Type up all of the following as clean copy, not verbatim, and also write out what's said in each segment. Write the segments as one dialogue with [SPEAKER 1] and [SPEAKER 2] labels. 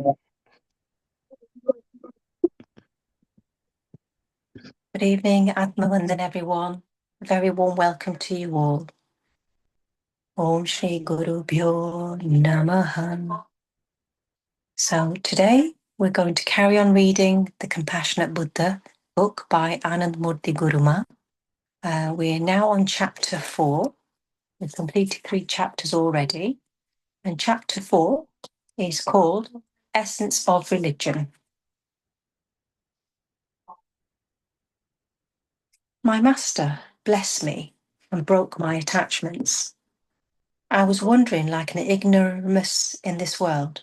[SPEAKER 1] Good evening, Atmavandan, everyone. A very warm welcome to you all. Om Shri Guru Bhyo Namaha. So today we're going to carry on reading The Compassionate Buddha book by Anandamurti Guruma. We're now on chapter 4. We've completed 3 chapters already. And chapter 4 is called Essence of Religion. My master blessed me and broke my attachments. I was wandering like an ignoramus in this world.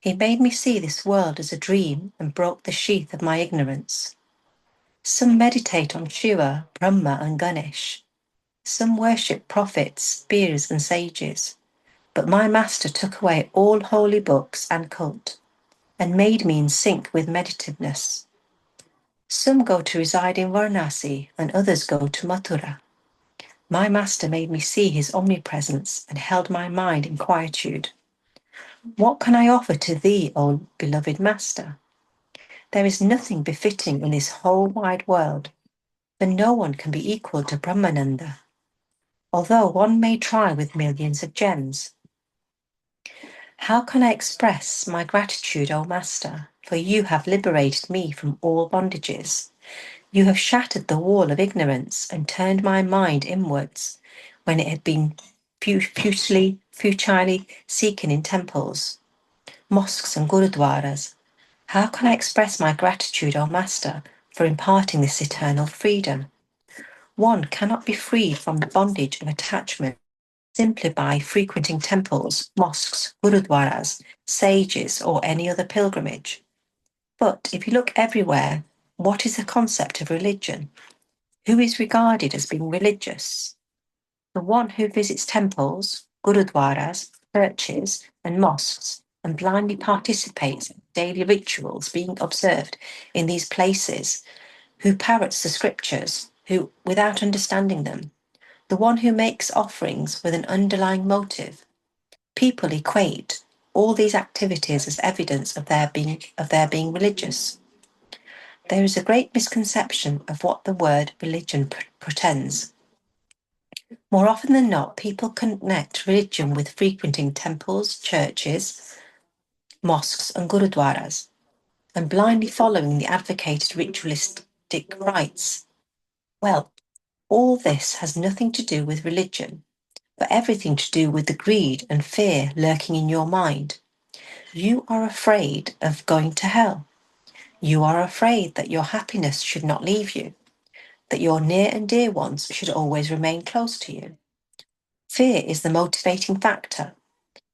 [SPEAKER 1] He made me see this world as a dream and broke the sheath of my ignorance. Some meditate on Shiva, Brahma, and Ganesh. Some worship prophets, spears, and sages. But my master took away all holy books and cult and made me in sync with meditativeness. Some go to reside in Varanasi and others go to Mathura. My master made me see his omnipresence and held my mind in quietude. What can I offer to thee, O beloved master? There is nothing befitting in this whole wide world, for no one can be equal to Brahmananda, although one may try with millions of gems. How can I express my gratitude, O master, for you have liberated me from all bondages. You have shattered the wall of ignorance and turned my mind inwards when it had been futilely seeking in temples, mosques and gurudwaras. How can I express my gratitude, O Master, for imparting this eternal freedom? One cannot be freed from the bondage of attachment simply by frequenting temples, mosques, gurudwaras, sages, or any other pilgrimage. But if you look everywhere, what is the concept of religion? Who is regarded as being religious? The one who visits temples, gurudwaras, churches, and mosques and blindly participates in daily rituals being observed in these places, who parrots the scriptures, who, without understanding them, the one who makes offerings with an underlying motive. People equate all these activities as evidence of their being religious. There is a great misconception of what the word religion portends. More often than not, people connect religion with frequenting temples, churches, mosques, and gurudwaras, and blindly following the advocated ritualistic rites. Well, all this has nothing to do with religion, but everything to do with the greed and fear lurking in your mind. You are afraid of going to hell. You are afraid that your happiness should not leave you, that your near and dear ones should always remain close to you. Fear is the motivating factor,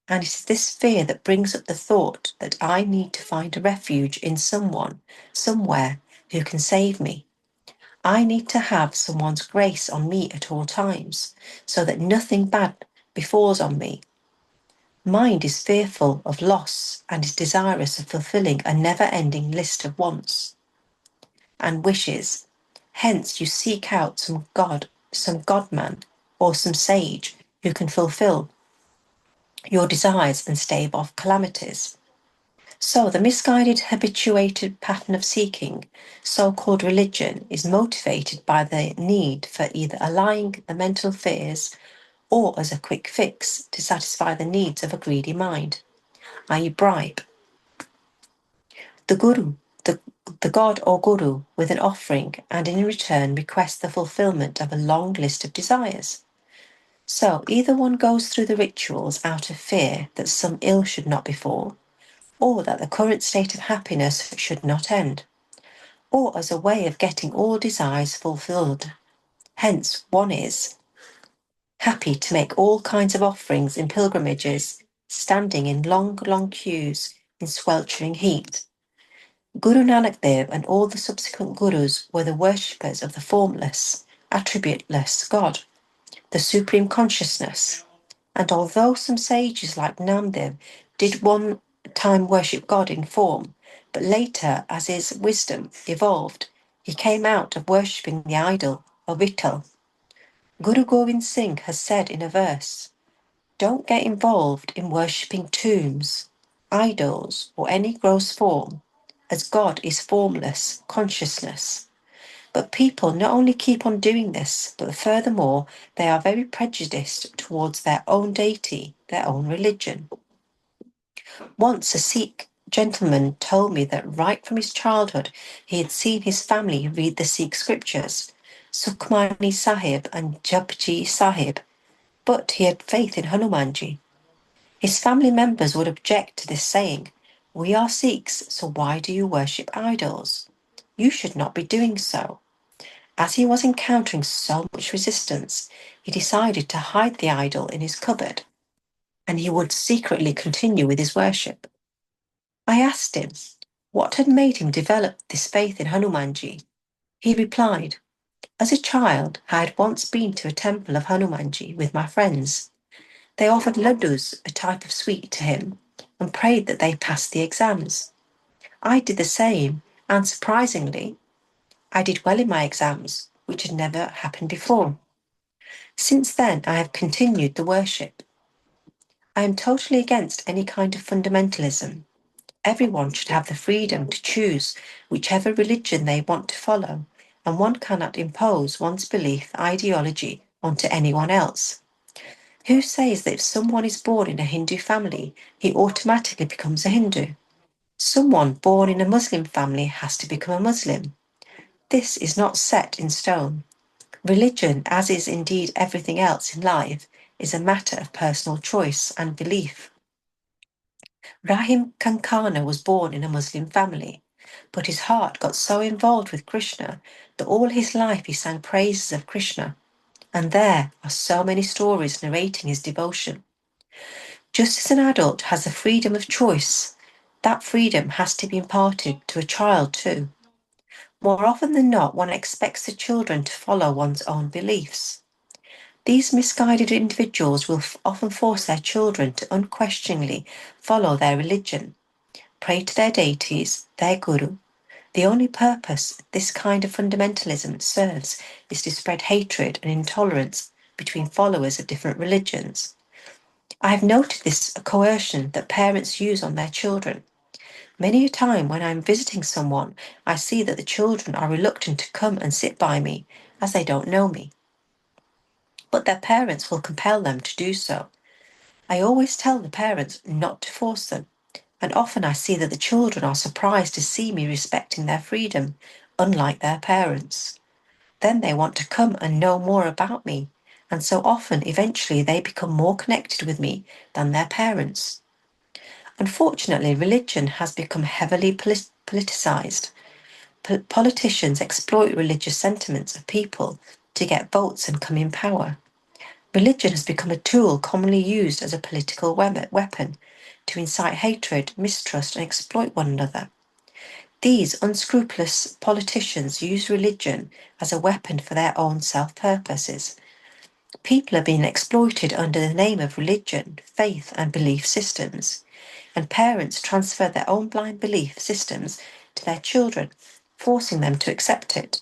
[SPEAKER 1] and it is this fear that brings up the thought that I need to find a refuge in someone, somewhere, who can save me. I need to have someone's grace on me at all times, so that nothing bad befalls on me. Mind is fearful of loss and is desirous of fulfilling a never-ending list of wants and wishes. Hence you seek out some godman, or some sage who can fulfill your desires and stave off calamities. So the misguided, habituated pattern of seeking, so-called religion, is motivated by the need for either allaying the mental fears or as a quick fix to satisfy the needs of a greedy mind, i.e. bribe. The guru, the god or guru, with an offering, and in return requests the fulfillment of a long list of desires. So either one goes through the rituals out of fear that some ill should not befall, or that the current state of happiness should not end, or as a way of getting all desires fulfilled. Hence, one is happy to make all kinds of offerings in pilgrimages, standing in long, long queues in sweltering heat. Guru Nanak Dev and all the subsequent gurus were the worshippers of the formless, attributeless God, the supreme consciousness. And although some sages like Namdev did one time worship God in form, but later, as his wisdom evolved, he came out of worshipping the idol of Vittal. Guru Gobind Singh has said in a verse, "Don't get involved in worshipping tombs. idols, or any gross form, as God is formless consciousness. But people not only keep on doing this, but furthermore, they are very prejudiced towards their own deity, their own religion. Once a Sikh gentleman told me that right from his childhood he had seen his family read the Sikh scriptures, Sukhmani Sahib and Japji Sahib, but he had faith in Hanumanji. His family members would object to this, saying, "We are Sikhs, so why do you worship idols? You should not be doing so." As he was encountering so much resistance, he decided to hide the idol in his cupboard, and he would secretly continue with his worship. I asked him what had made him develop this faith in Hanumanji. He replied, "As a child, I had once been to a temple of Hanumanji with my friends. They offered laddus, a type of sweet, to him, and prayed that they passed the exams. I did the same, and surprisingly, I did well in my exams, which had never happened before. Since then, I have continued the worship. I am totally against any kind of fundamentalism. Everyone should have the freedom to choose whichever religion they want to follow, and one cannot impose one's belief ideology onto anyone else. Who says that if someone is born in a Hindu family, he automatically becomes a Hindu? Someone born in a Muslim family has to become a Muslim. This is not set in stone. Religion, as is indeed everything else in life, is a matter of personal choice and belief. Rahim Kankana was born in a Muslim family, but his heart got so involved with Krishna that all his life he sang praises of Krishna, and there are so many stories narrating his devotion. Just as an adult has the freedom of choice, that freedom has to be imparted to a child too. More often than not, one expects the children to follow one's own beliefs. These misguided individuals will often force their children to unquestioningly follow their religion, pray to their deities, their guru. The only purpose this kind of fundamentalism serves is to spread hatred and intolerance between followers of different religions. I have noted this coercion that parents use on their children. Many a time when I'm visiting someone, I see that the children are reluctant to come and sit by me as they don't know me. But their parents will compel them to do so. I always tell the parents not to force them, and often I see that the children are surprised to see me respecting their freedom, unlike their parents. Then they want to come and know more about me, and so often, eventually, they become more connected with me than their parents. Unfortunately, religion has become heavily politicized. Politicians exploit religious sentiments of people to get votes and come in power. Religion has become a tool commonly used as a political weapon to incite hatred, mistrust, and exploit one another. These unscrupulous politicians use religion as a weapon for their own self-purposes. People are being exploited under the name of religion, faith, and belief systems, and parents transfer their own blind belief systems to their children, forcing them to accept it.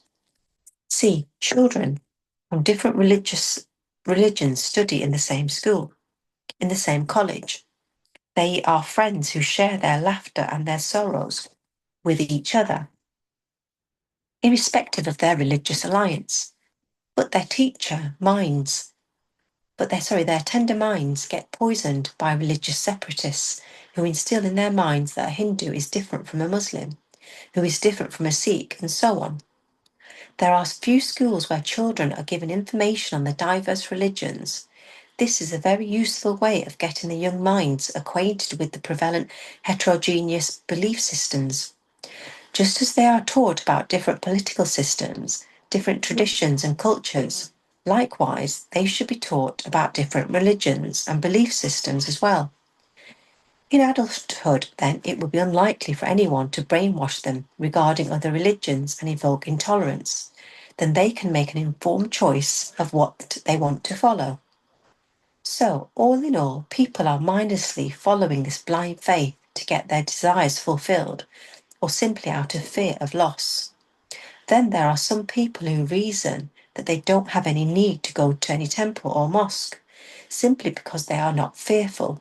[SPEAKER 1] See, children from different religions study in the same school, in the same college. They are friends who share their laughter and their sorrows with each other, irrespective of their religious alliance. But their their tender minds get poisoned by religious separatists who instill in their minds that a Hindu is different from a Muslim, who is different from a Sikh, and so on. There are few schools where children are given information on the diverse religions. This is a very useful way of getting the young minds acquainted with the prevalent heterogeneous belief systems. Just as they are taught about different political systems, different traditions and cultures, likewise, they should be taught about different religions and belief systems as well. In adulthood, then, it would be unlikely for anyone to brainwash them regarding other religions and evoke intolerance. Then they can make an informed choice of what they want to follow. So, all in all, people are mindlessly following this blind faith to get their desires fulfilled, or simply out of fear of loss. Then there are some people who reason that they don't have any need to go to any temple or mosque, simply because they are not fearful.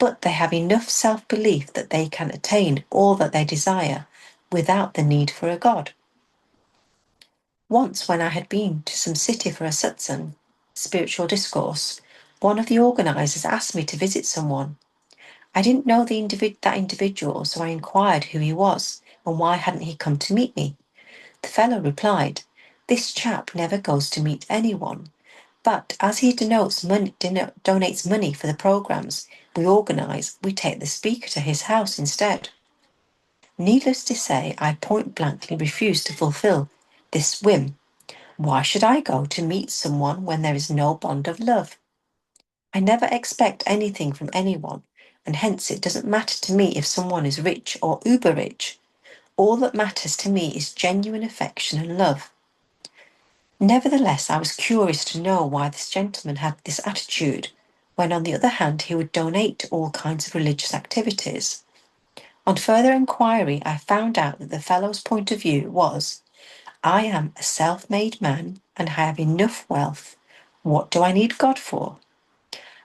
[SPEAKER 1] but they have enough self-belief that they can attain all that they desire without the need for a god. Once, when I had been to some city for a satsang, spiritual discourse, one of the organisers asked me to visit someone. I didn't know that individual, so I inquired who he was and why hadn't he come to meet me. The fellow replied, "This chap never goes to meet anyone, but as he donates money for the programmes we organise, we take the speaker to his house instead." Needless to say, I point blankly refused to fulfil this whim. Why should I go to meet someone when there is no bond of love? I never expect anything from anyone, and hence it doesn't matter to me if someone is rich or uber rich. All that matters to me is genuine affection and love. Nevertheless, I was curious to know why this gentleman had this attitude, when on the other hand he would donate to all kinds of religious activities. On further inquiry, I found out that the fellow's point of view was, I am a self-made man and I have enough wealth. What do I need God for?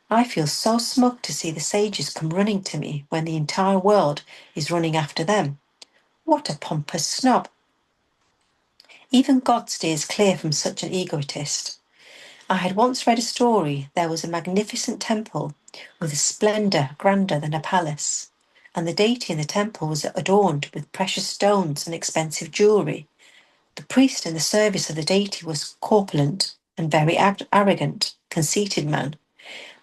[SPEAKER 1] I feel so smug to see the sages come running to me when the entire world is running after them. What a pompous snob. Even God steers clear from such an egotist. I had once read a story. There was a magnificent temple with a splendour grander than a palace, and the deity in the temple was adorned with precious stones and expensive jewellery. The priest in the service of the deity was corpulent and very arrogant, conceited man.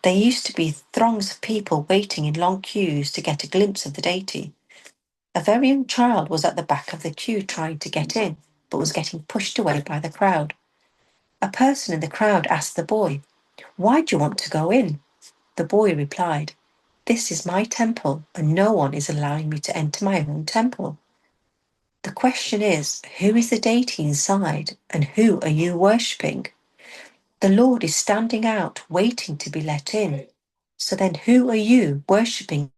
[SPEAKER 1] There used to be throngs of people waiting in long queues to get a glimpse of the deity. A very young child was at the back of the queue trying to get in, but was getting pushed away by the crowd. A person in the crowd asked the boy, "Why do you want to go in?" The boy replied, "This is my temple, and no one is allowing me to enter my own temple." The question is, who is the deity inside, and who are you worshipping? The Lord is standing out, waiting to be let in. So then who are you worshipping?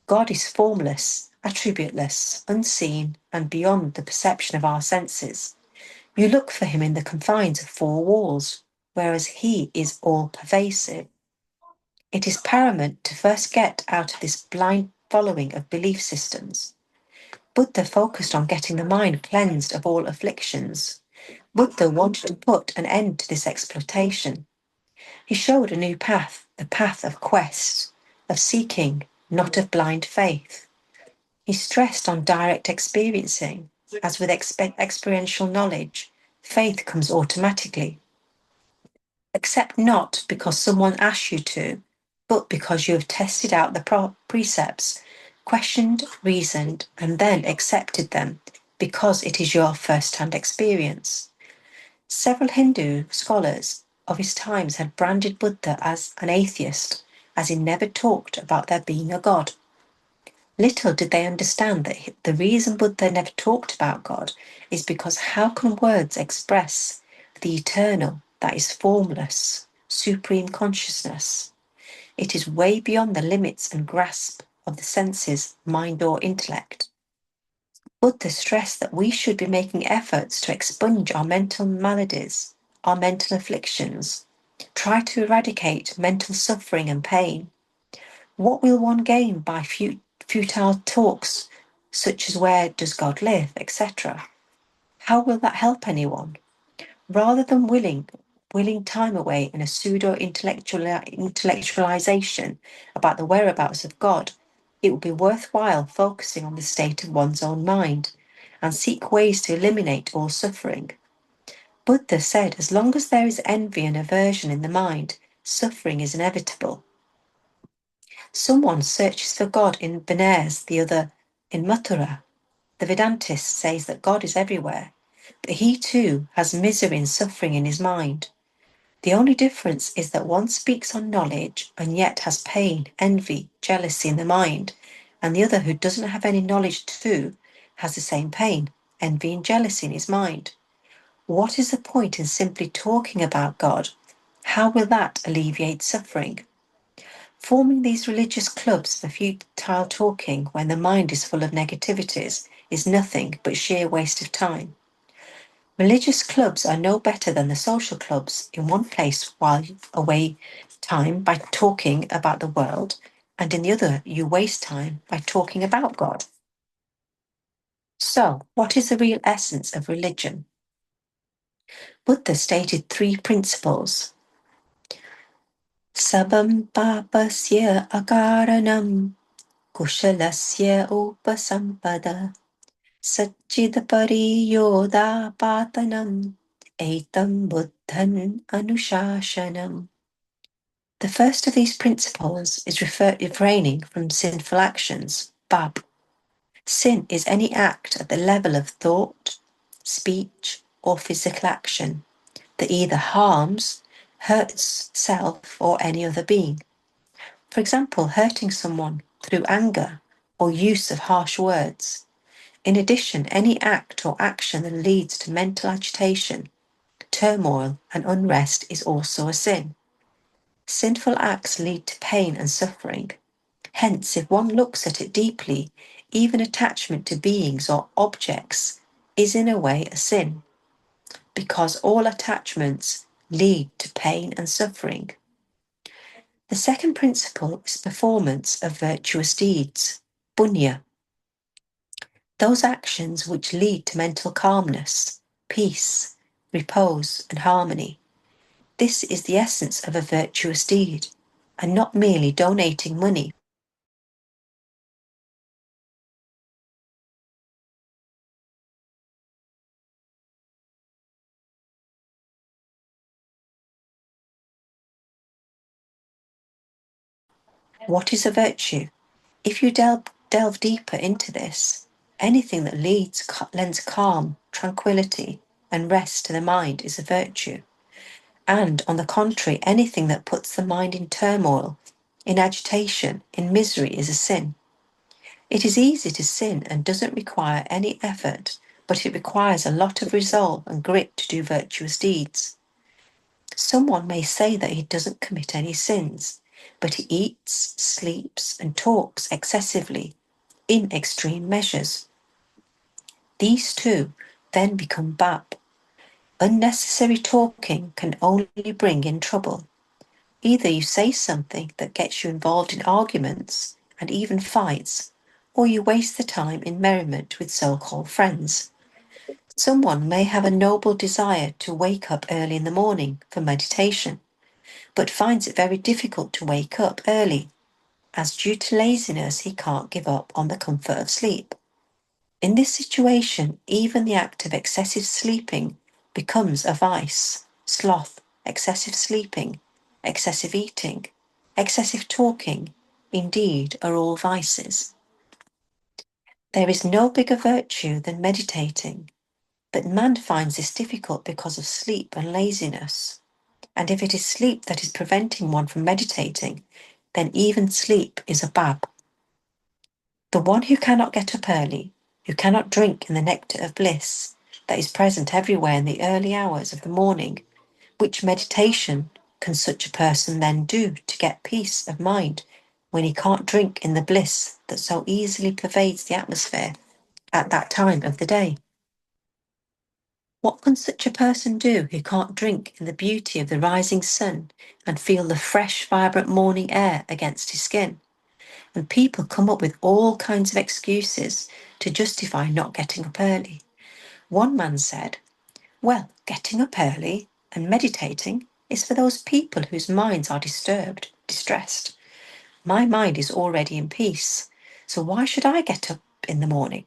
[SPEAKER 1] God is formless, attributeless, unseen, and beyond the perception of our senses. You look for him in the confines of four walls, whereas he is all-pervasive. It is paramount to first get out of this blind following of belief systems. Buddha focused on getting the mind cleansed of all afflictions. Buddha wanted to put an end to this exploitation. He showed a new path, the path of quest, of seeking, not of blind faith. He stressed on direct experiencing, as with experiential knowledge, faith comes automatically. Accept not because someone asks you to, but because you have tested out the precepts, questioned, reasoned, and then accepted them because it is your first-hand experience. Several Hindu scholars of his times had branded Buddha as an atheist, as he never talked about there being a God. Little did they understand that the reason Buddha never talked about God is because how can words express the eternal that is formless, supreme consciousness? It is way beyond the limits and grasp of the senses, mind, or intellect. Buddha stressed that we should be making efforts to expunge our mental maladies, our mental afflictions, try to eradicate mental suffering and pain. What will one gain by futile talks such as where does God live, etc.? How will that help anyone? Rather than willing time away in a pseudo-intellectualization about the whereabouts of God, it would be worthwhile focusing on the state of one's own mind and seek ways to eliminate all suffering. Buddha said, as long as there is envy and aversion in the mind, suffering is inevitable. Someone searches for God in Benares, the other in Mathura. The Vedantist says that God is everywhere, but he too has misery and suffering in his mind. The only difference is that one speaks on knowledge and yet has pain, envy, jealousy in the mind, and the other, who doesn't have any knowledge too, has the same pain, envy and jealousy in his mind. What is the point in simply talking about God? How will that alleviate suffering? Forming these religious clubs for futile talking when the mind is full of negativities is nothing but sheer waste of time. Religious clubs are no better than the social clubs in one place while away time by talking about the world, and in the other, you waste time by talking about God. So, what is the real essence of religion? Buddha stated 3 principles. Sabam papasya akaranam kushalasya upasampada Satchidapariyoda patanam etam buddhan anushashanam. The first of these principles is refraining from sinful actions, bab. Sin is any act at the level of thought, speech, or physical action that either harms, hurts self or any other being. For example, hurting someone through anger or use of harsh words. In addition, any act or action that leads to mental agitation, turmoil, and unrest is also a sin. Sinful acts lead to pain and suffering. Hence, if one looks at it deeply, even attachment to beings or objects is in a way a sin, because all attachments lead to pain and suffering. The second principle is performance of virtuous deeds, punya. Those actions which lead to mental calmness, peace, repose, and harmony. This is the essence of a virtuous deed, and not merely donating money. What is a virtue? If you delve deeper into this, anything that lends calm, tranquility, and rest to the mind is a virtue. And on the contrary, anything that puts the mind in turmoil, in agitation, in misery is a sin. It is easy to sin and doesn't require any effort, but it requires a lot of resolve and grit to do virtuous deeds. Someone may say that he doesn't commit any sins, but he eats, sleeps, and talks excessively, in extreme measures. These two then become bab. Unnecessary talking can only bring in trouble. Either you say something that gets you involved in arguments and even fights, or you waste the time in merriment with so-called friends. Someone may have a noble desire to wake up early in the morning for meditation, but finds it very difficult to wake up early, as due to laziness he can't give up on the comfort of sleep. In this situation, even the act of excessive sleeping becomes a vice. Sloth, excessive sleeping, excessive eating, excessive talking, indeed, are all vices. There is no bigger virtue than meditating, but man finds this difficult because of sleep and laziness. And if it is sleep that is preventing one from meditating, then even sleep is a bab. The one who cannot get up early, who cannot drink in the nectar of bliss that is present everywhere in the early hours of the morning, which meditation can such a person then do to get peace of mind when he can't drink in the bliss that so easily pervades the atmosphere at that time of the day? What can such a person do who can't drink in the beauty of the rising sun and feel the fresh, vibrant morning air against his skin? And people come up with all kinds of excuses to justify not getting up early. One man said, well, getting up early and meditating is for those people whose minds are disturbed, distressed. My mind is already in peace, so why should I get up in the morning?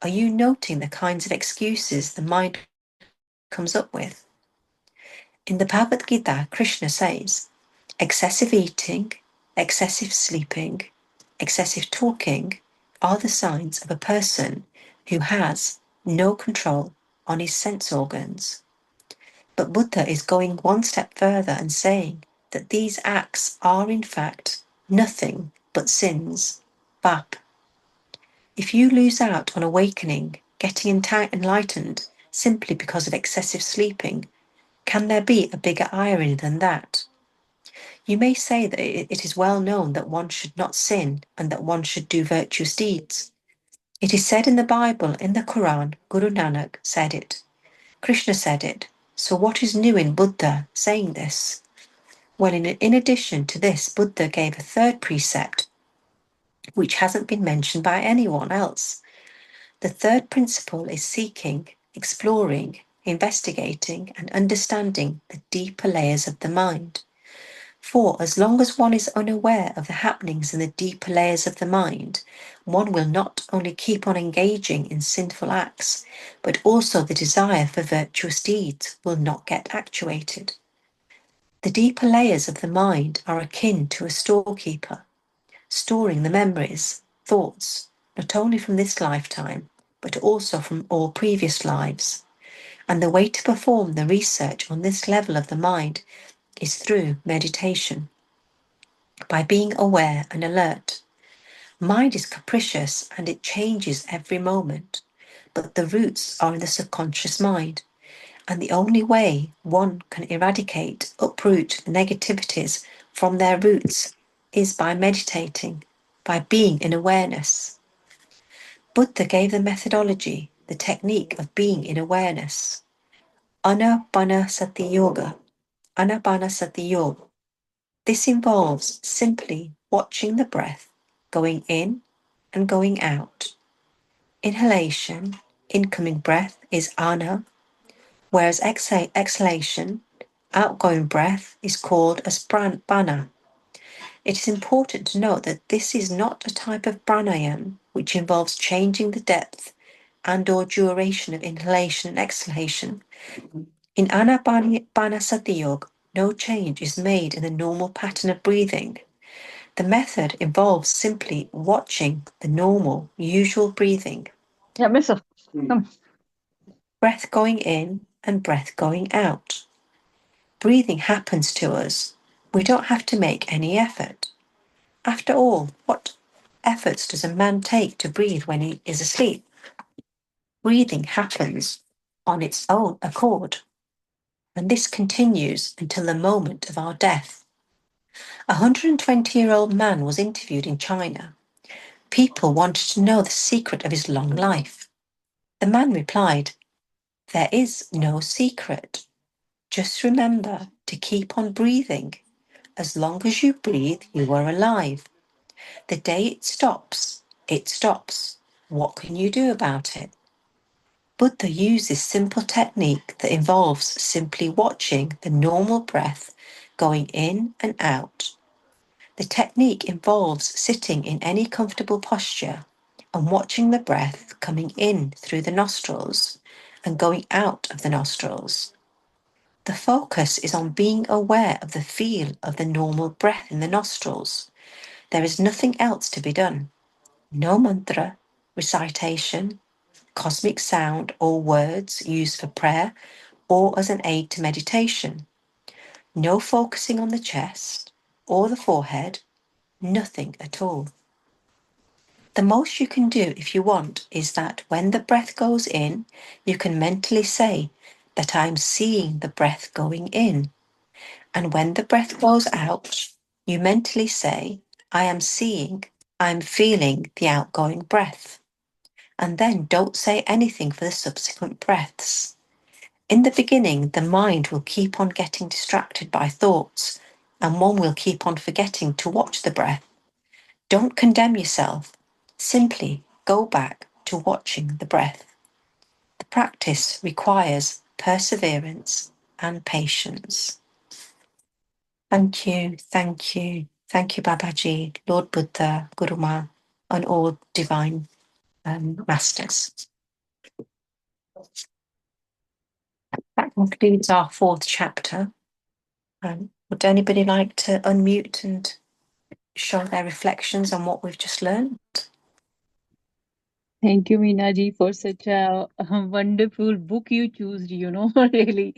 [SPEAKER 1] Are you noting the kinds of excuses the mind comes up with? In the Bhagavad Gita, Krishna says, excessive eating, excessive sleeping, excessive talking are the signs of a person who has no control on his sense organs. But Buddha is going one step further and saying that these acts are in fact nothing but sins, bap. If you lose out on awakening, getting enlightened simply because of excessive sleeping, can there be a bigger irony than that? You may say that it is well known that one should not sin and that one should do virtuous deeds. It is said in the Bible, in the Quran, Guru Nanak said it. Krishna said it. So what is new in Buddha saying this? Well, in addition to this, Buddha gave a third precept, which hasn't been mentioned by anyone else. The third principle is seeking, exploring, investigating, and understanding the deeper layers of the mind. For as long as one is unaware of the happenings in the deeper layers of the mind, one will not only keep on engaging in sinful acts, but also the desire for virtuous deeds will not get actuated. The deeper layers of the mind are akin to a storekeeper, storing the memories, thoughts, not only from this lifetime, but also from all previous lives. And the way to perform the research on this level of the mind is through meditation, by being aware and alert. Mind is capricious and it changes every moment, but the roots are in the subconscious mind. And the only way one can eradicate, uproot the negativities from their roots is by meditating, by being in awareness. Buddha gave the methodology, the technique of being in awareness. Anapanasati Yoga. Anapanasati Yoga. This involves simply watching the breath going in and going out. Inhalation, incoming breath is ana, whereas exhalation, outgoing breath, is called as prana. It is important to note that this is not a type of pranayam which involves changing the depth and or duration of inhalation and exhalation. In Anapanasati Yoga, no change is made in the normal pattern of breathing. The method involves simply watching the normal, usual breathing.
[SPEAKER 2] Yeah, miss. Come.
[SPEAKER 1] Breath going in and breath going out. Breathing happens to us. We don't have to make any effort. After all, what efforts does a man take to breathe when he is asleep? Breathing happens on its own accord, and this continues until the moment of our death. A 120-year-old man was interviewed in China. People wanted to know the secret of his long life. The man replied, "There is no secret. Just remember to keep on breathing. As long as you breathe, you are alive. The day it stops, it stops. What can you do about it?" Buddha used this simple technique that involves simply watching the normal breath going in and out. The technique involves sitting in any comfortable posture and watching the breath coming in through the nostrils and going out of the nostrils. The focus is on being aware of the feel of the normal breath in the nostrils. There is nothing else to be done. No mantra, recitation, cosmic sound, or words used for prayer or as an aid to meditation. No focusing on the chest or the forehead, nothing at all. The most you can do if you want is that when the breath goes in, you can mentally say that I'm seeing the breath going in. And when the breath goes out, you mentally say, I am seeing, I'm feeling the outgoing breath. And then don't say anything for the subsequent breaths. In the beginning, the mind will keep on getting distracted by thoughts, and one will keep on forgetting to watch the breath. Don't condemn yourself. Simply go back to watching the breath. The practice requires perseverance and patience. Thank you, thank you, thank you, Babaji, Lord Buddha, Guru Ma, and all divine masters. That concludes our fourth chapter. Would anybody like to unmute and show their reflections on what we've just learned?
[SPEAKER 2] Thank you, Meena ji, for such a wonderful book you choose, really.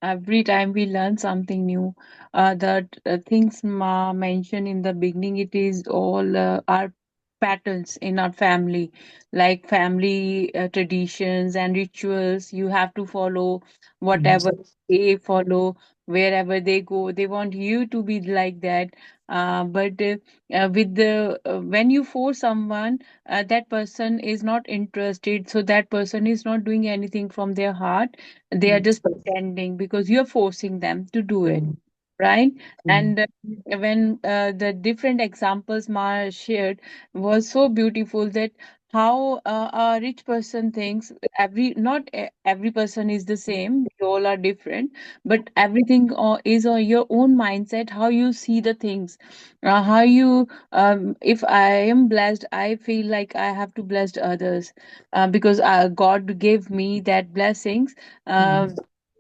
[SPEAKER 2] Every time we learn something new, the things Ma mentioned in the beginning, it is all our patterns in our family, like family traditions and rituals. You have to follow whatever they follow, wherever they go. They want you to be like that. But with the when you force someone, that person is not interested, so that person is not doing anything from their heart. They are just pretending because you're forcing them to do it. right?
[SPEAKER 1] Mm.
[SPEAKER 2] And when the different examples Ma shared was so beautiful, that how a rich person thinks, every person is the same, we all are different, but everything is on your own mindset, how you see the things, how you if I am blessed, I feel like I have to bless others, because God gave me that blessings. uh,
[SPEAKER 1] Mm.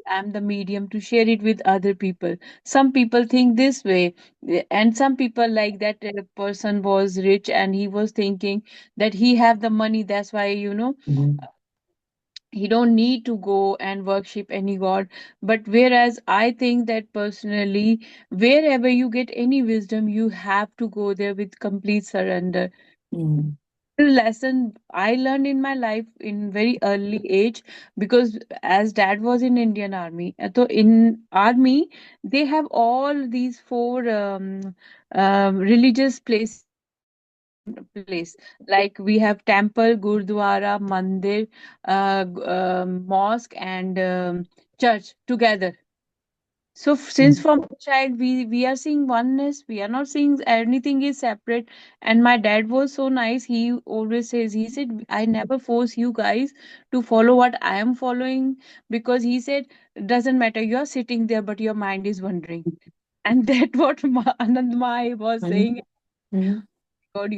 [SPEAKER 2] I'm the medium to share it with other people. Some people think this way, and some people like that person was rich and he was thinking that he have the money, that's why,
[SPEAKER 1] Mm.
[SPEAKER 2] he don't need to go and worship any god. But whereas I think that personally, wherever you get any wisdom, you have to go there with complete surrender.
[SPEAKER 1] Mm.
[SPEAKER 2] Lesson I learned in my life in very early age, because as dad was in Indian Army, so in army they have all these four religious places in one place. Like we have temple, gurdwara, mandir, mosque, and church together. So since
[SPEAKER 1] Mm.
[SPEAKER 2] from a child we are seeing oneness, we are not seeing anything is separate. And my dad was so nice. He always says, he said, I never force you guys to follow what I am following, because he said, doesn't matter. You're sitting there, but your mind is wandering. And that what Anand Mai was
[SPEAKER 1] Mm.
[SPEAKER 2] saying.
[SPEAKER 1] Mm.
[SPEAKER 2] God,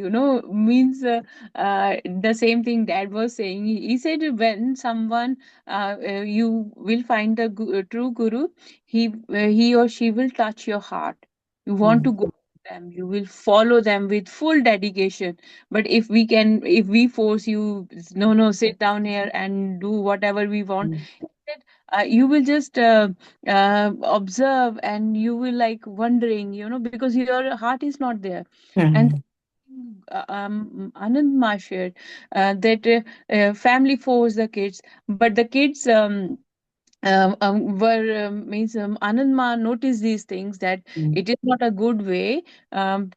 [SPEAKER 2] means the same thing dad was saying. He said, when someone, you will find the true guru, he or she will touch your heart. You want to
[SPEAKER 1] Mm.
[SPEAKER 2] go to them, you will follow them with full dedication. But if we force you, no, no, sit down here and do whatever we want,
[SPEAKER 1] Mm.
[SPEAKER 2] that, you will just observe, and you will like wondering, because your heart is not there. And
[SPEAKER 1] Mm.
[SPEAKER 2] Anand Ma shared that family forced the kids, but the kids were means Anand Ma noticed these things, that
[SPEAKER 1] Mm.
[SPEAKER 2] it is not a good way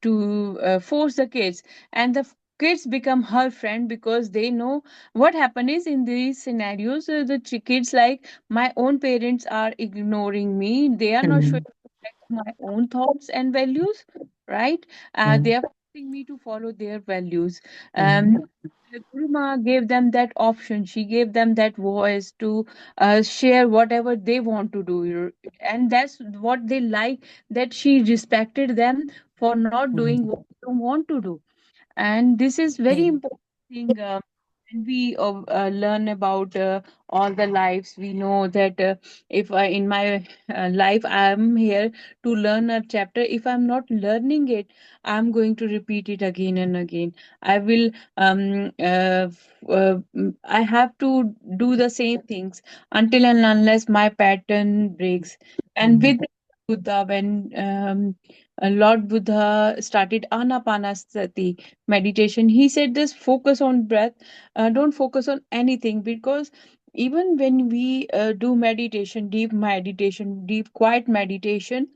[SPEAKER 2] to force the kids, and the kids become her friend, because they know what happened is in these scenarios, the kids like, my own parents are ignoring me, they are not showing
[SPEAKER 1] Mm.
[SPEAKER 2] respect to my own thoughts and values, right? They
[SPEAKER 1] Mm.
[SPEAKER 2] are forcing me to follow their values.
[SPEAKER 1] Mm.
[SPEAKER 2] The Guru Ma gave them that option. She gave them that voice to share whatever they want to do, and that's what they like. That she respected them for not doing
[SPEAKER 1] Mm.
[SPEAKER 2] what they don't want to do. And this is very
[SPEAKER 1] Mm.
[SPEAKER 2] important thing. When we learn about all the lives, we know that if in my life I am here to learn a chapter, if I'm not learning it, I'm going to repeat it again and again. I will I have to do the same things until and unless my pattern breaks. And
[SPEAKER 1] Mm.
[SPEAKER 2] with Buddha, when Lord Buddha started Anapanasati meditation, he said just focus on breath, don't focus on anything, because even when we do meditation, deep quiet meditation,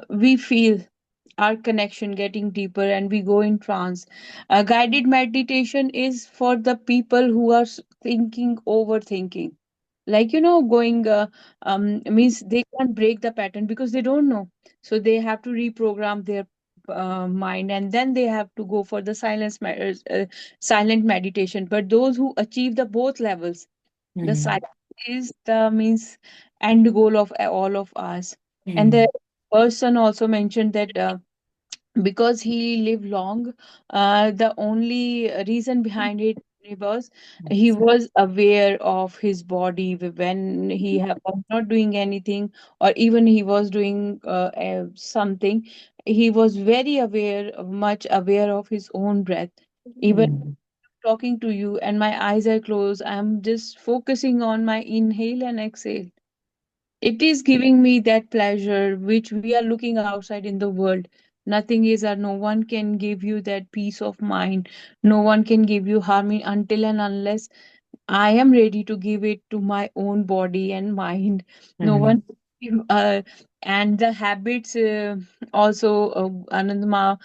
[SPEAKER 2] we feel our connection getting deeper and we go in trance. Guided meditation is for the people who are thinking, overthinking, like going means they can't break the pattern because they don't know, so they have to reprogram their mind, and then they have to go for the silent meditation. But those who achieve the both levels, the
[SPEAKER 1] Mm.
[SPEAKER 2] silence is the means end goal of all of us. And the
[SPEAKER 1] Mm.
[SPEAKER 2] person also mentioned that because he lived long, the only reason behind it was he was aware of his body when was not doing anything, or even he was doing something. He was very aware, much aware of his own breath. Even
[SPEAKER 1] Mm.
[SPEAKER 2] talking to you and my eyes are closed, I'm just focusing on my inhale and exhale. It is giving me that pleasure which we are looking outside in the world. Nothing is, or no one can give you that peace of mind. No one can give you harmony until and unless I am ready to give it to my own body and mind. No one
[SPEAKER 1] Mm.
[SPEAKER 2] uh, and the habits also Anandma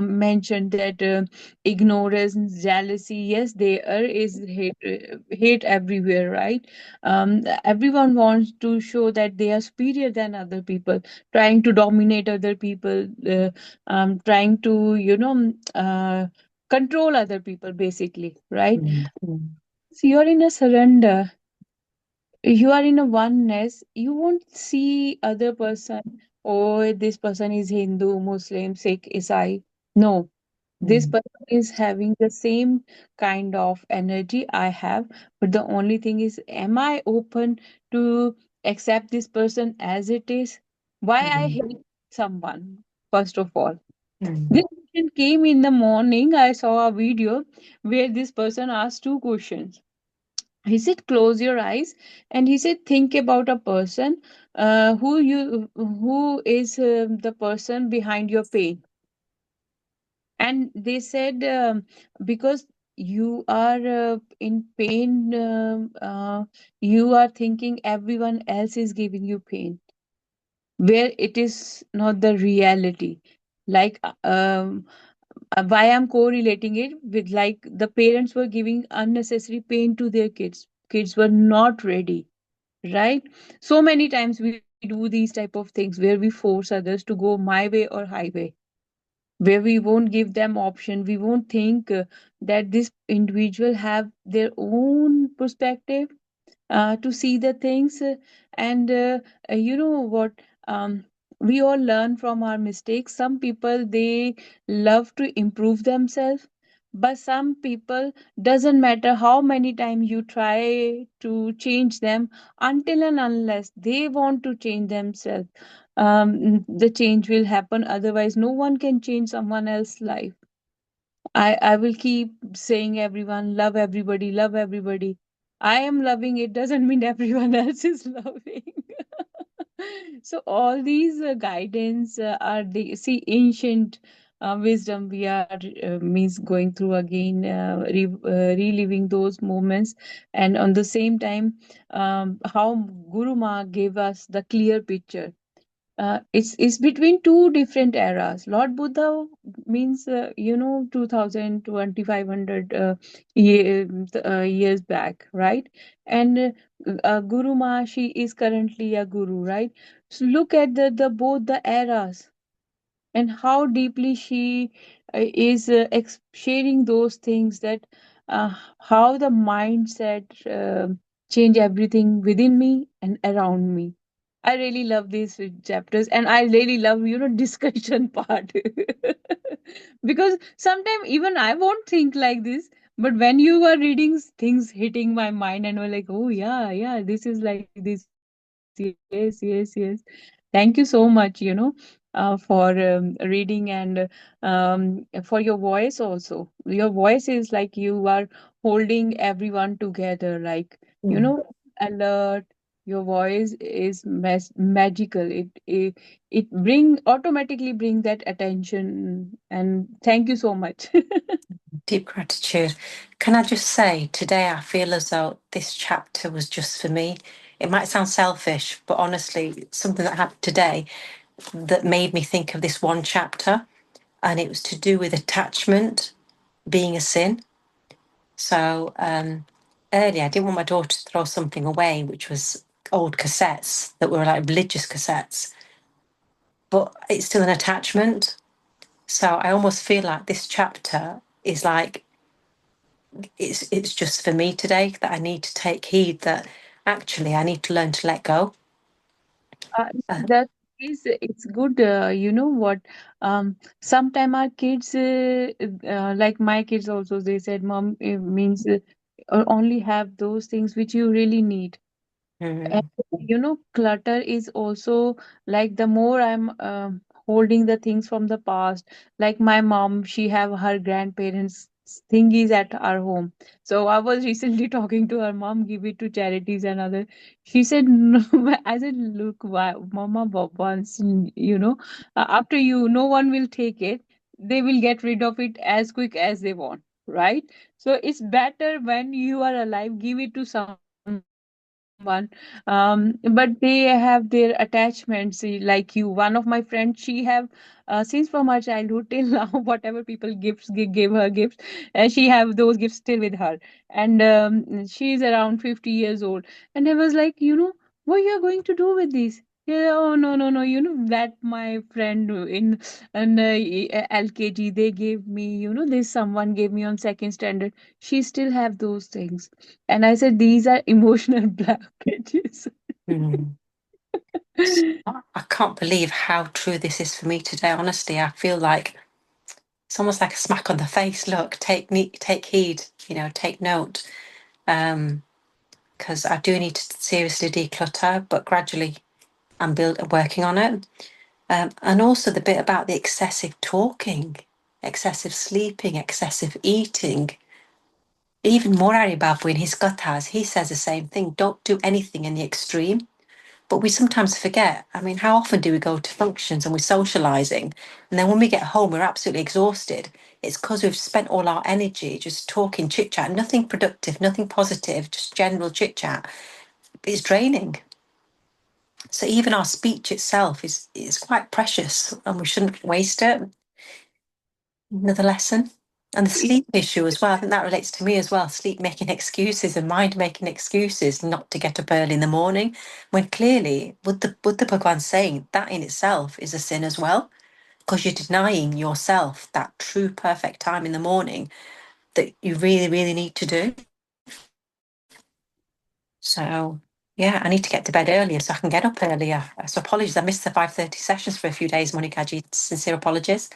[SPEAKER 2] mentioned that ignorance, jealousy, yes, there is hate everywhere, right? Everyone wants to show that they are superior than other people, trying to dominate other people, trying to control other people basically, right?
[SPEAKER 1] Mm, mm,
[SPEAKER 2] So you're in a surrender, you are in a oneness, you won't see other person, oh, this person is Hindu, Muslim, Sikh, Isai. No, this
[SPEAKER 1] mm,
[SPEAKER 2] person is having the same kind of energy I have, but the only thing is, am I open to accept this person as it is? Why I
[SPEAKER 1] mm,
[SPEAKER 2] hate someone? First of all,
[SPEAKER 1] mm,
[SPEAKER 2] this question came in the morning. I saw a video where this person asked two questions. He said close your eyes, and he said think about a person, who is the person behind your pain. And they said, because you are in pain, you are thinking everyone else is giving you pain, where it is not the reality. Like, why I'm correlating it with, like, the parents were giving unnecessary pain to their kids. Kids were not ready, right? So many times we do these type of things where we force others to go my way or highway, where we won't give them option. We won't think that this individual have their own perspective to see the things, and you know what, um, we all learn from our mistakes. Some people, they love to improve themselves, but some people, doesn't matter how many times you try to change them, until and unless they want to change themselves, the change will happen. Otherwise no one can change someone else's life. I will keep saying, everyone, love everybody, love everybody. I am loving, it doesn't mean everyone else is loving. So all these guidance are the, see, ancient wisdom we are means going through again, reliving those moments. And on the same time, how Guru Ma gave us the clear picture. It's between two different eras. Lord Buddha means 2000 2500 years back, right? And Guru Ma, she is currently a guru, right? So look at the both the eras, and how deeply she is sharing those things, that how the mindset change everything within me and around me. I really love these chapters, and I really love discussion part because sometimes even I won't think like this, but when you are reading, things hitting my mind, and we're like, oh yeah, yeah, this is like this. Yes, yes, yes. Thank you so much, for reading, and for your voice also. Your voice is like you are holding everyone together, like,
[SPEAKER 1] mm.
[SPEAKER 2] alert. Your voice is magical. It bring automatically bring that attention. And thank you so much.
[SPEAKER 1] Deep gratitude. Can I just say, today I feel as though this chapter was just for me. It might sound selfish, but honestly, it's something that happened today that made me think of this one chapter, and it was to do with attachment being a sin. So earlier, I didn't want my daughter to throw something away, which was old cassettes that were like religious cassettes, but it's still an attachment. So I almost feel like this chapter is like it's just for me today, that I need to take heed that actually I need to learn to let go. Uh,
[SPEAKER 2] That is, it's good. You know what? Sometime our kids, like my kids also, they said, "Mom, it means only have those things which you really need." And
[SPEAKER 1] mm,
[SPEAKER 2] clutter is also like, the more I'm holding the things from the past. Like my mom, she have her grandparents thingies at our home. So I was recently talking to her mom, give it to charities and other. She said no. I said, look, why, mama, once, after you, no one will take it. They will get rid of it as quick as they want, right? So it's better when you are alive, give it to someone else. One, but they have their attachments, like you. One of my friends, she have since from her childhood till now, whatever people give her gifts, and she have those gifts still with her. And she's around 50 years old, and I was like, what you are going to do with these? Yeah, oh no, no, no, that my friend in LKG, they gave me, this someone gave me on second standard. She still have those things, and I said, these are emotional blockages.
[SPEAKER 1] Mm. I can't believe how true this is for me today. Honestly, I feel like it's almost like a smack on the face. Look, take heed, take note. Because I do need to seriously declutter, but gradually I'm working on it. And also the bit about the excessive talking, excessive sleeping, excessive eating. Even more Babu in his Gathas, he says the same thing. Don't do anything in the extreme. But we sometimes forget. I mean, how often do we go to functions and we're socializing? And then when we get home, we're absolutely exhausted. It's because we've spent all our energy just talking, chit chat, nothing productive, nothing positive, just general chit chat. It's draining. So even our speech itself is quite precious and we shouldn't waste it. Another lesson. And the sleep issue as well. I think that relates to me as well. Sleep making excuses and mind making excuses not to get up early in the morning, when clearly Buddha Bhagwan's saying that in itself is a sin as well, because you're denying yourself that true perfect time in the morning that you really, really need to do. So yeah, I need to get to bed earlier so I can get up earlier. So apologies, I missed the 5:30 sessions for a few days, Monikaji. Sincere apologies.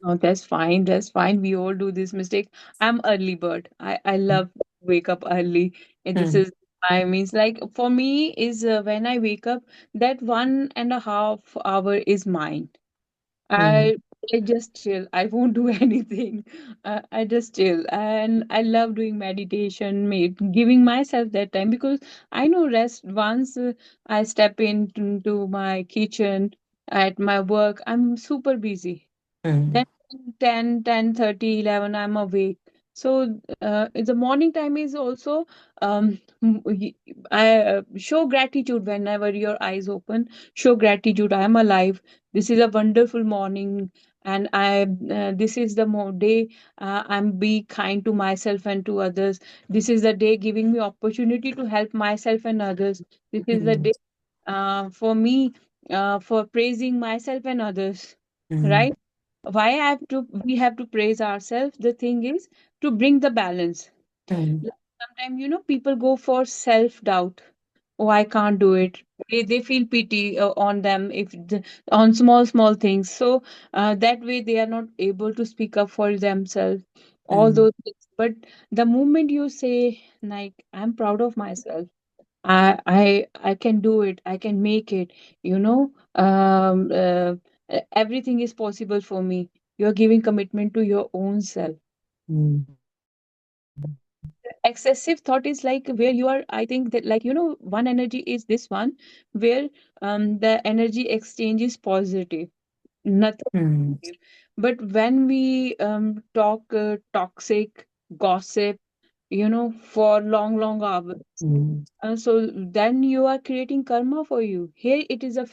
[SPEAKER 2] No, that's fine. That's fine. We all do this mistake. I'm early bird. I love to wake up early. And this
[SPEAKER 1] Mm,
[SPEAKER 2] is, I means like for me is when I wake up, that 1.5 hour is mine.
[SPEAKER 1] mm,
[SPEAKER 2] I I just chill. I won't do anything. I just chill, and I love doing meditation, giving myself that time, because I know rest. Once I step into my kitchen at my work, I'm super busy.
[SPEAKER 1] mm,
[SPEAKER 2] Then 10:30, 11, I'm awake. So the morning time is also, I show gratitude whenever your eyes open. Show gratitude. I am alive. This is a wonderful morning, and this is the day I'm be kind to myself and to others. This is the day giving me opportunity to help myself and others. This is the
[SPEAKER 1] mm,
[SPEAKER 2] day for me for praising myself and others.
[SPEAKER 1] mm,
[SPEAKER 2] Right? Why I have to we have to praise ourselves? The thing is to bring the balance.
[SPEAKER 1] mm,
[SPEAKER 2] Like sometimes, people go for self doubt. Oh, I can't do it. They feel pity on them if on small things. So that way they are not able to speak up for themselves. All
[SPEAKER 1] mm,
[SPEAKER 2] those things. But the moment you say, like, I'm proud of myself, I can do it, I can make it, everything is possible for me. You're giving commitment to your own self.
[SPEAKER 1] mm,
[SPEAKER 2] Excessive thought is like where you are, I think that, like, one energy is this one where the energy exchange is positive, nothing
[SPEAKER 1] mm,
[SPEAKER 2] negative. But when we talk toxic gossip, for long hours,
[SPEAKER 1] mm,
[SPEAKER 2] so then you are creating karma for you. Here it is a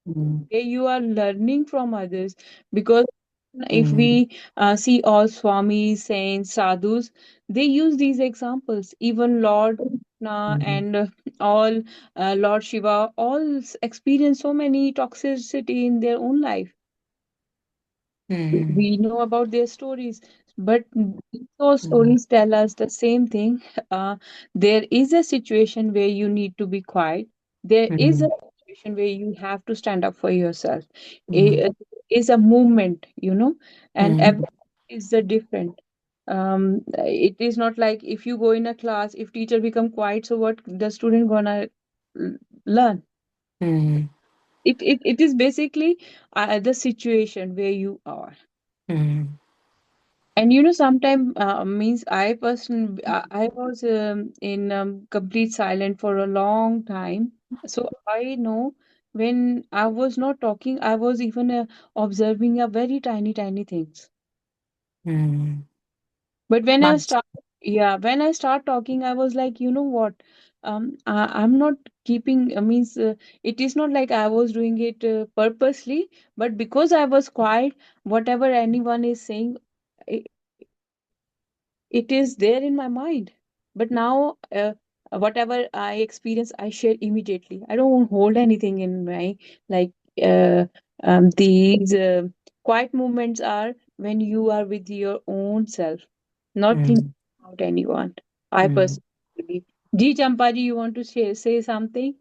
[SPEAKER 1] mm,
[SPEAKER 2] way you are learning from others, because if
[SPEAKER 1] mm,
[SPEAKER 2] we see all swamis, saints, sadhus, they use these examples. Even Lord Krishna
[SPEAKER 1] mm,
[SPEAKER 2] and all Lord Shiva all experience so many toxicity in their own life.
[SPEAKER 1] mm,
[SPEAKER 2] We know about their stories, but those stories tell us the same thing. There is a situation where you need to be quiet. There is a
[SPEAKER 1] mm,
[SPEAKER 2] situation where you have to stand up for yourself.
[SPEAKER 1] mm,
[SPEAKER 2] It is a movement, and
[SPEAKER 1] mm,
[SPEAKER 2] every is a different. It is not like if you go in a class, if teacher become quiet, so what the student gonna l- learn?
[SPEAKER 1] mm,
[SPEAKER 2] It is basically the situation where you are.
[SPEAKER 1] mm,
[SPEAKER 2] And sometimes means I was in complete silent for a long time. So I know when I was not talking, I was even observing a very tiny things.
[SPEAKER 1] mm.
[SPEAKER 2] But
[SPEAKER 1] Mind-
[SPEAKER 2] when I start talking, I was like, you know what? I'm not keeping, means it is not like I was doing it purposely, but because I was quiet, whatever anyone is saying, it is there in my mind. But now, whatever I experience, I share immediately. I don't hold anything in my, like, uh, these quiet moments are when you are with your own self, not thinking
[SPEAKER 1] Mm.
[SPEAKER 2] about anyone. I
[SPEAKER 1] Mm.
[SPEAKER 2] personally believe. Ji Champaji, you want to say something?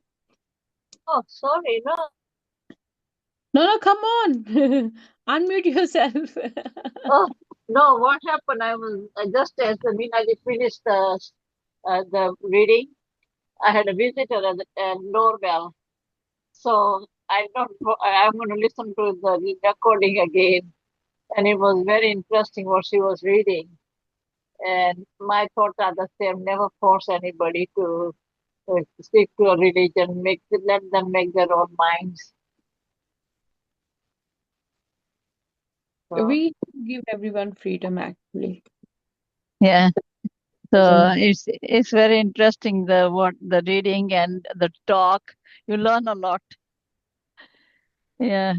[SPEAKER 3] Oh, sorry, no.
[SPEAKER 2] No, no, come on. Unmute yourself.
[SPEAKER 3] Oh, no, what happened? I just as the minute I finished the reading, I had a visitor at the doorbell. So I'm going to listen to the recording again. And it was very interesting what she was reading. And my thoughts are the same: never force anybody to stick to a religion, let them make their own minds. So,
[SPEAKER 2] We give everyone freedom, actually.
[SPEAKER 4] Yeah. So
[SPEAKER 2] Doesn't
[SPEAKER 4] it's very interesting the reading and the talk. You learn a lot. Yeah.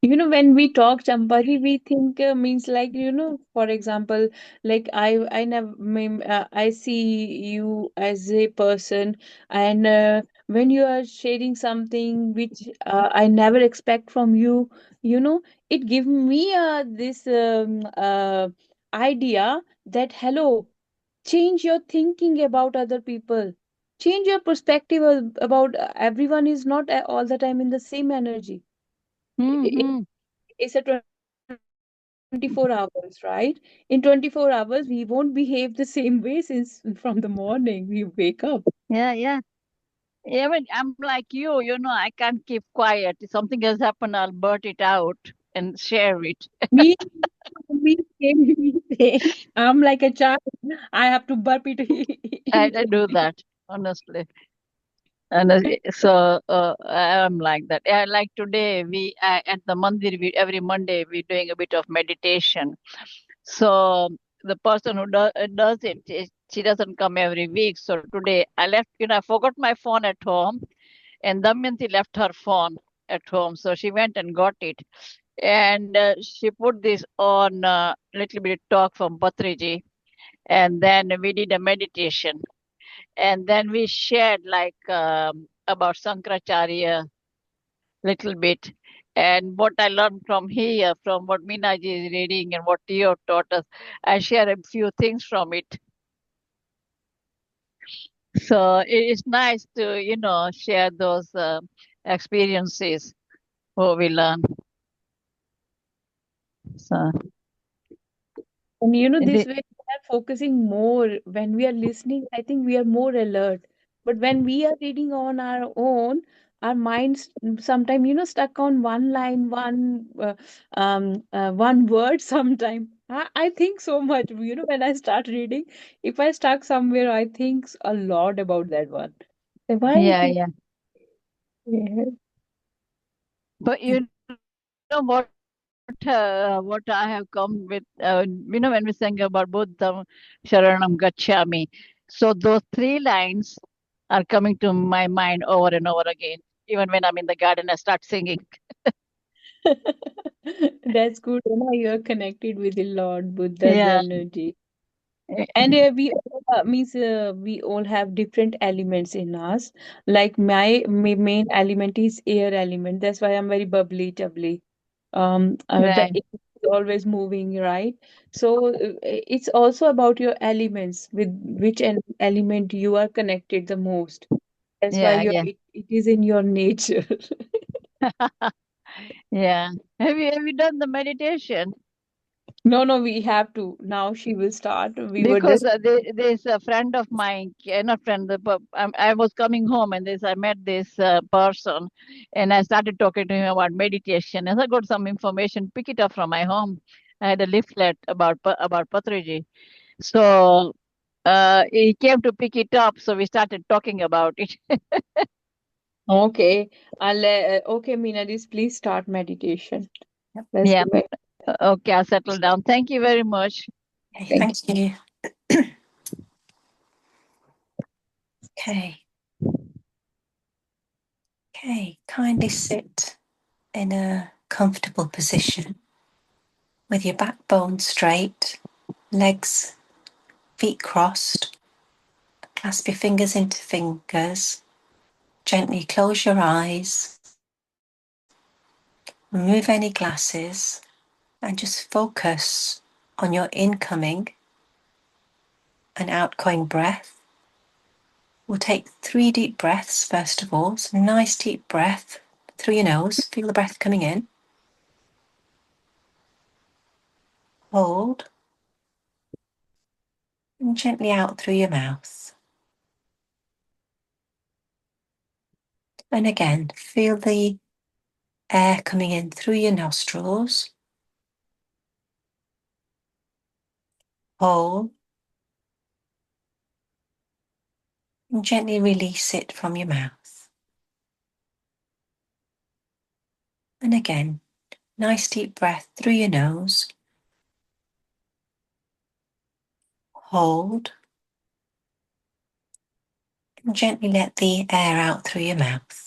[SPEAKER 2] When we talk Champaji, we think, means, like, for example, like, I never I see you as a person, and when you are sharing something which I never expect from you, it give me this idea that, hello, change your thinking about other people, change your perspective about everyone is not all the time in the same energy.
[SPEAKER 4] Mm-hmm.
[SPEAKER 2] It's a 24 hours, right? In 24 hours, we won't behave the same way since from the morning we wake up.
[SPEAKER 4] Yeah, yeah. Even I'm like you, I can't keep quiet. If something has happened, I'll blurt it out and share it.
[SPEAKER 2] Me, me, same, me, same. I'm like a child. I have to burp it
[SPEAKER 4] I do
[SPEAKER 2] immediately.
[SPEAKER 4] that, honestly. And so I'm like that. Yeah, like today, at the mandir, every Monday, we're doing a bit of meditation. So the person who does it, she doesn't come every week. So today I left, I forgot my phone at home, and Damayanti left her phone at home. So she went and got it. And she put this on little bit talk from Patriji. And then we did a meditation. And then we shared like about Sankaracharya little bit. And what I learned from here, from what Minaji is reading and what you have taught us, I share a few things from it. So it is nice to, share those experiences what we learn. So
[SPEAKER 2] And this
[SPEAKER 4] it,
[SPEAKER 2] way we are focusing more. When we are listening, I think we are more alert. But when we are reading on our own, our minds sometimes, stuck on one line, one word sometime. I think so much. When I start reading, if I stuck somewhere, I think a lot about that one. So why it
[SPEAKER 4] yeah,
[SPEAKER 2] is.
[SPEAKER 4] yeah.
[SPEAKER 2] Yeah.
[SPEAKER 4] But what I have come with, when we sing about Buddham Sharanam Gacchami, so those three lines are coming to my mind over and over again. Even when I'm in the garden, I start singing.
[SPEAKER 2] That's good. You're connected with the Lord Buddha's
[SPEAKER 4] Yeah,
[SPEAKER 2] energy.
[SPEAKER 4] eh,
[SPEAKER 2] And we all have different elements in us. Like my main element is air element. That's why I'm very bubbly, jubbly. The
[SPEAKER 4] right.
[SPEAKER 2] air is always moving, right? So it's also about your elements, with which element you are connected the most. That's why
[SPEAKER 4] Yeah, yeah,
[SPEAKER 2] it is in your nature.
[SPEAKER 4] yeah. Have you done the meditation?
[SPEAKER 2] No, no, we have to. Now she will start. We were
[SPEAKER 4] Because
[SPEAKER 2] just.
[SPEAKER 4] there's a friend of mine, not friend, I was coming home and I met this person and I started talking to him about meditation. As I got some information, pick it up from my home. I had a leaflet about Patriji. So he came to pick it up, so we started talking about it.
[SPEAKER 2] Okay. Okay, Meenadis, please start meditation.
[SPEAKER 1] Yep.
[SPEAKER 2] Let's
[SPEAKER 4] Yeah.
[SPEAKER 2] do it.
[SPEAKER 4] Okay, I'll settle down. Thank you very much.
[SPEAKER 1] Okay,
[SPEAKER 2] Thank
[SPEAKER 1] thank you. Okay. Okay, kindly sit in a comfortable position with your backbone straight, legs, feet crossed. Clasp your fingers into fingers. Gently close your eyes. Remove any glasses and just focus on your incoming and outgoing breath. We'll take 3 deep breaths first of all. So nice deep breath through your nose. Feel the breath coming in. Hold. And gently out through your mouth. And again, feel the air coming in through your nostrils. Hold. And gently release it from your mouth. And again, nice deep breath through your nose. Hold. And gently let the air out through your mouth.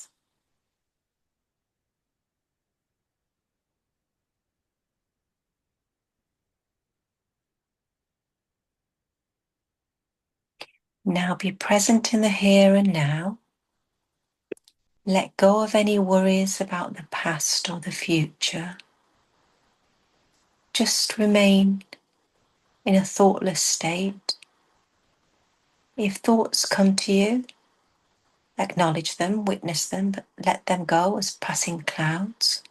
[SPEAKER 1] Now be present in the here and now. Let go of any worries about the past or the future. Just remain in a thoughtless state. If thoughts come to you, acknowledge them, witness them, but let them go as passing clouds.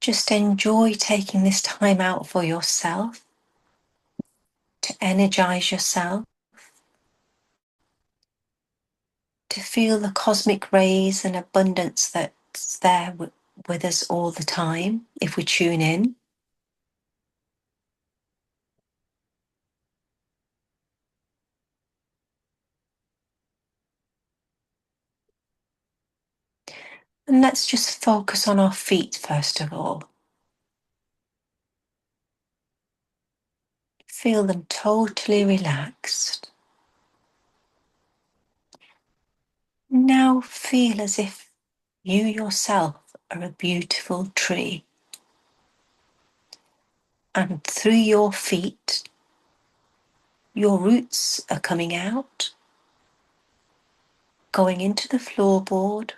[SPEAKER 1] Just enjoy taking this time out for yourself, to energize yourself, to feel the cosmic rays and abundance that's there with us all the time if we tune in. And let's just focus on our feet first of all. Feel them totally relaxed. Now feel as if you yourself are a beautiful tree. And through your feet, your roots are coming out, going into the floorboard,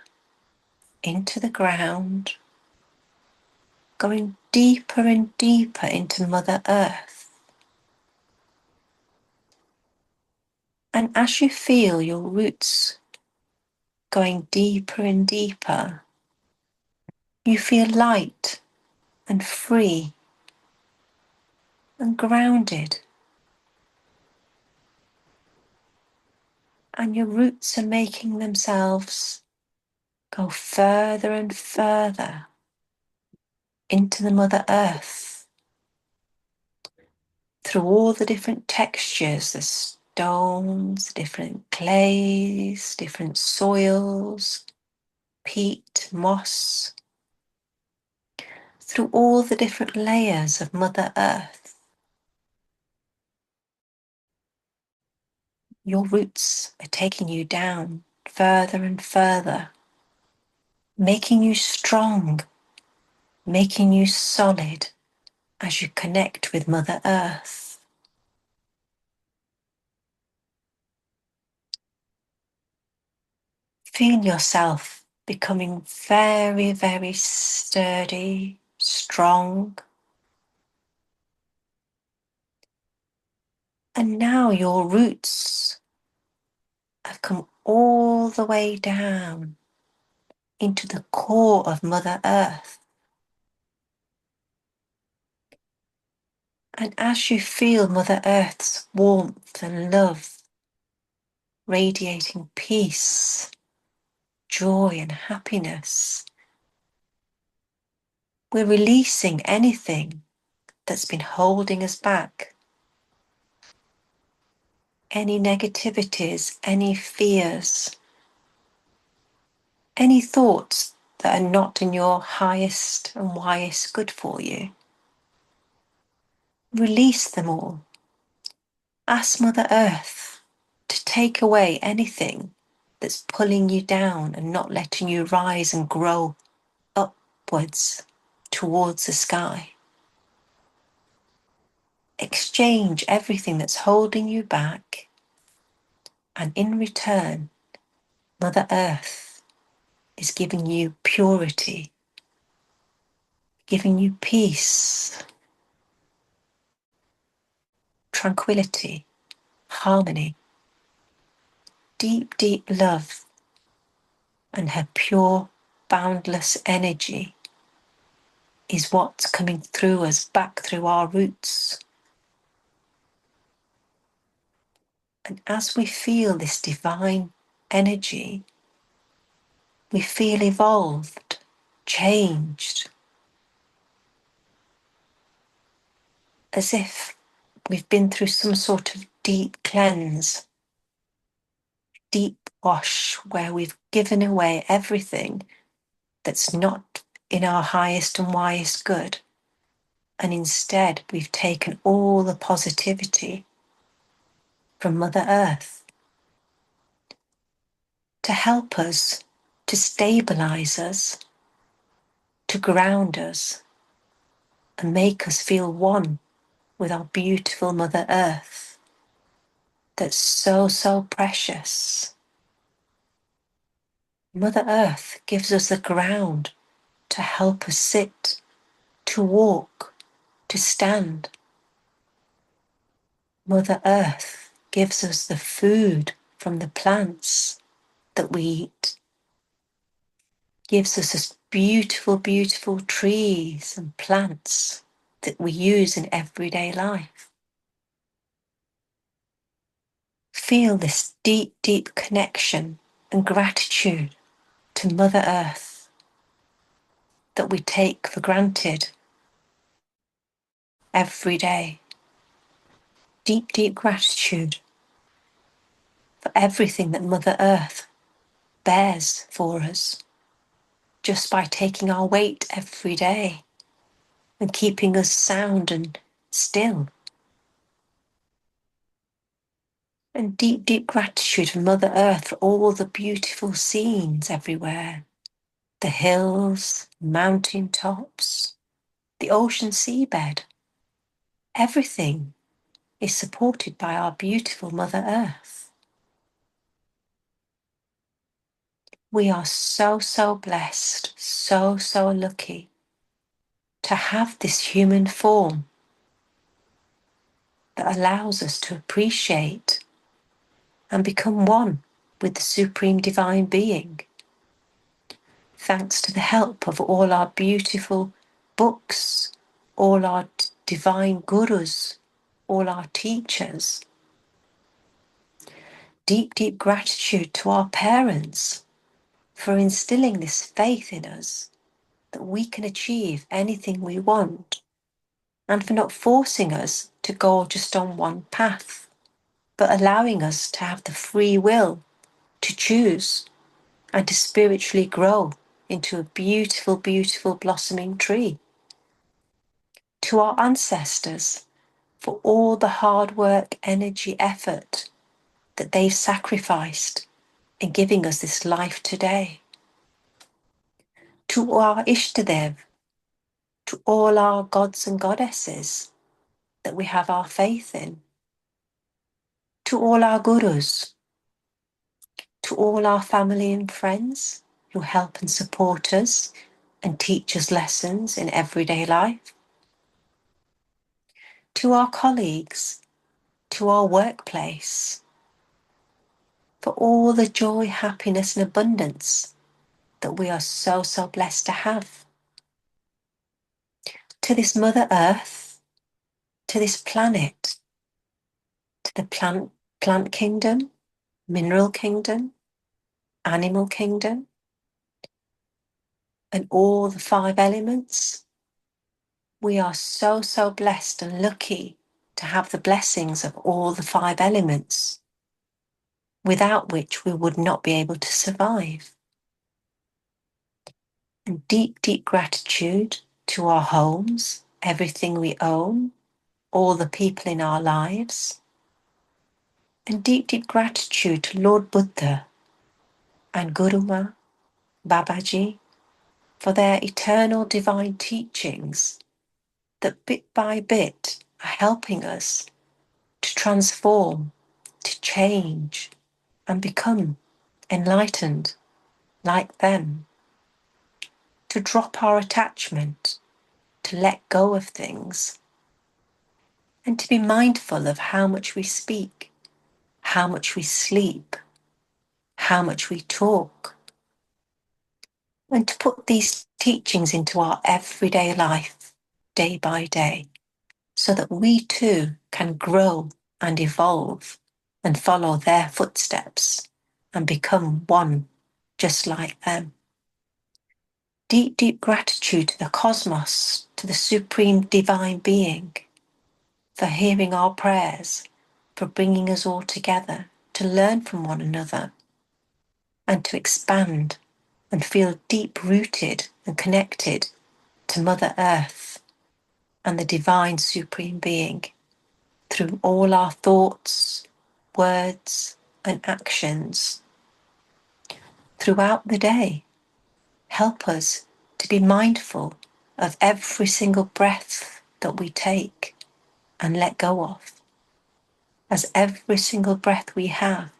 [SPEAKER 1] into the ground, going deeper and deeper into Mother Earth. And as you feel your roots going deeper and deeper, you feel light and free and grounded. And your roots are making themselves go further and further into the Mother Earth, through all the different textures, the stones, different clays, different soils, peat, moss, through all the different layers of Mother Earth. Your roots are taking you down further and further, making you strong, making you solid as you connect with Mother Earth. Feel yourself becoming very, very sturdy, strong. And now your roots have come all the way down into the core of Mother Earth. And as you feel Mother Earth's warmth and love, radiating peace, joy and happiness, we're releasing anything that's been holding us back. Any negativities, any fears, any thoughts that are not in your highest and wisest good for you. Release them all. Ask Mother Earth to take away anything that's pulling you down and not letting you rise and grow upwards towards the sky. Exchange everything that's holding you back, and in return, Mother Earth is giving you purity, giving you peace, tranquility, harmony, deep, deep love, and her pure, boundless energy is what's coming through us, back through our roots. And as we feel this divine energy, we feel evolved, changed, as if we've been through some sort of deep cleanse, deep wash, where we've given away everything that's not in our highest and wisest good. And instead, we've taken all the positivity from Mother Earth to help us, to stabilize us, to ground us, and make us feel one with our beautiful Mother Earth that's so, so precious. Mother Earth gives us the ground to help us sit, to walk, to stand. Mother Earth gives us the food from the plants that we eat, gives us this beautiful, beautiful trees and plants that we use in everyday life. Feel this deep, deep connection and gratitude to Mother Earth that we take for granted every day. Deep, deep gratitude for everything that Mother Earth bears for us just by taking our weight every day and keeping us sound and still. And deep, deep gratitude for Mother Earth for all the beautiful scenes everywhere. The hills, mountain tops, the ocean seabed. Everything is supported by our beautiful Mother Earth. We are so, so blessed, so, so lucky to have this human form that allows us to appreciate and become one with the Supreme Divine Being, thanks to the help of all our beautiful books, all our divine gurus, all our teachers. Deep, deep gratitude to our parents for instilling this faith in us that we can achieve anything we want, and for not forcing us to go just on one path, but allowing us to have the free will to choose and to spiritually grow into a beautiful, beautiful blossoming tree. To our ancestors for all the hard work, energy, effort that they've sacrificed in giving us this life today. To our Ishtadev, to all our gods and goddesses that we have our faith in. To all our gurus, to all our family and friends who help and support us and teach us lessons in everyday life. To our colleagues, to our workplace, for all the joy, happiness and abundance that we are so, so blessed to have. To this Mother Earth, to this planet, to the plant kingdom, mineral kingdom, animal kingdom, and all the 5 elements. We are so, so blessed and lucky to have the blessings of all the 5 elements, without which we would not be able to survive. And deep, deep gratitude to our homes, everything we own, all the people in our lives, And deep, deep gratitude to Lord Buddha and Guruma, Babaji, for their eternal divine teachings that bit by bit are helping us to transform, to change, and become enlightened like them, to drop our attachment, to let go of things, and to be mindful of how much we speak, how much we sleep, how much we talk, and to put these teachings into our everyday life, day by day, so that we too can grow and evolve and follow their footsteps and become one just like them. Deep, deep gratitude to the cosmos, to the supreme divine being, for hearing our prayers, for bringing us all together to learn from one another and to expand and feel deep rooted and connected to Mother Earth and the divine supreme being through all our thoughts, words, and actions throughout the day. Help us to be mindful of every single breath that we take and let go of, as every single breath we have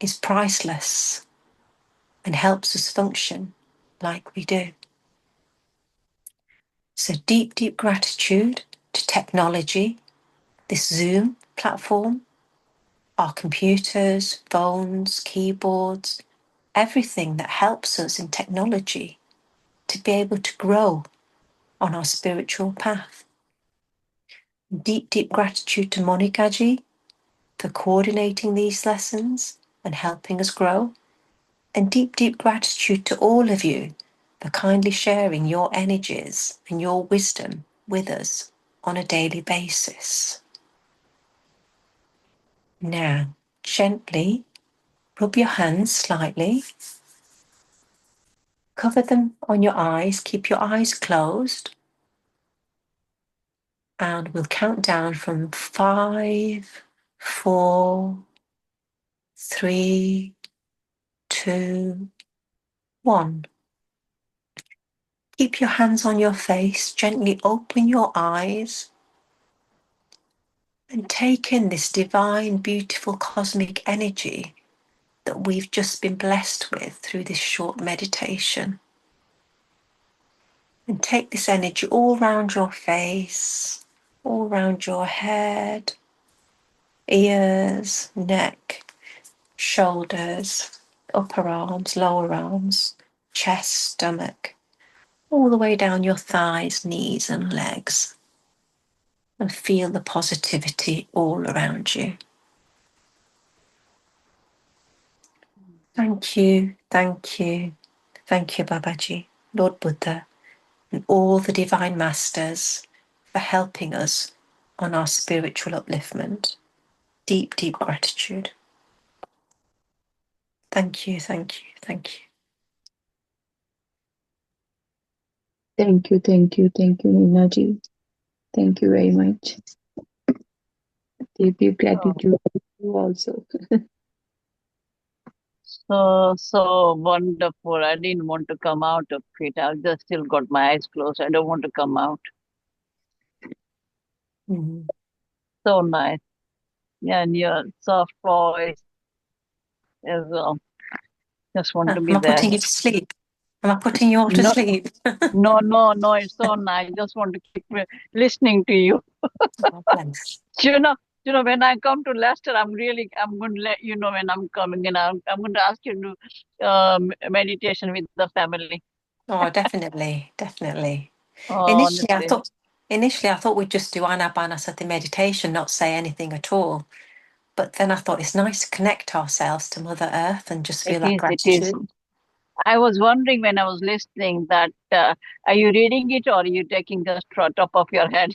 [SPEAKER 1] is priceless and helps us function like we do. So deep, deep gratitude to technology, this Zoom platform, our computers, phones, keyboards, everything that helps us in technology to be able to grow on our spiritual path. Deep, deep gratitude to Monikaji for coordinating these lessons and helping us grow. And deep, deep gratitude to all of you for kindly sharing your energies and your wisdom with us on a daily basis. Now, gently rub your hands slightly, cover them on your eyes, keep your eyes closed, and we'll count down from 5, 4, 3, 2, 1. Keep your hands on your face, gently open your eyes, and take in this divine, beautiful cosmic energy that we've just been blessed with through this short meditation. And take this energy all around your face, all around your head, ears, neck, shoulders, upper arms, lower arms, chest, stomach, all the way down your thighs, knees, and legs. And feel the positivity all around you. Thank you, thank you, thank you, Babaji, Lord Buddha, and all the divine masters for helping us on our spiritual upliftment. Deep, deep gratitude. Thank you, thank you, thank you.
[SPEAKER 2] Thank you, thank you, thank you, Ninaji. Thank you very much. Deep, deep gratitude to you also.
[SPEAKER 4] So wonderful. I didn't want to come out of it. I've just still got my eyes closed. I don't want to come out.
[SPEAKER 1] Mm.
[SPEAKER 4] So nice. Yeah, and your soft voice as well. Just want to be
[SPEAKER 1] Am I
[SPEAKER 4] there.
[SPEAKER 1] putting you to sleep? Am I putting you all to
[SPEAKER 4] No,
[SPEAKER 1] sleep?
[SPEAKER 4] no. It's so nice. I just want to keep listening to you.
[SPEAKER 1] Oh, bless.
[SPEAKER 4] You know, when I come to Leicester, I'm going to let you know when I'm coming, and I'm going to ask you to do meditation with the family.
[SPEAKER 1] Oh, definitely, definitely.
[SPEAKER 4] Oh,
[SPEAKER 1] Initially, I
[SPEAKER 4] honestly.
[SPEAKER 1] thought we'd just do Anapanasati meditation, not say anything at all. But then I thought it's nice to connect ourselves to Mother Earth and just feel that
[SPEAKER 4] It is.
[SPEAKER 1] gratitude.
[SPEAKER 4] I was wondering when I was listening that are you reading it or are you taking just top of your head?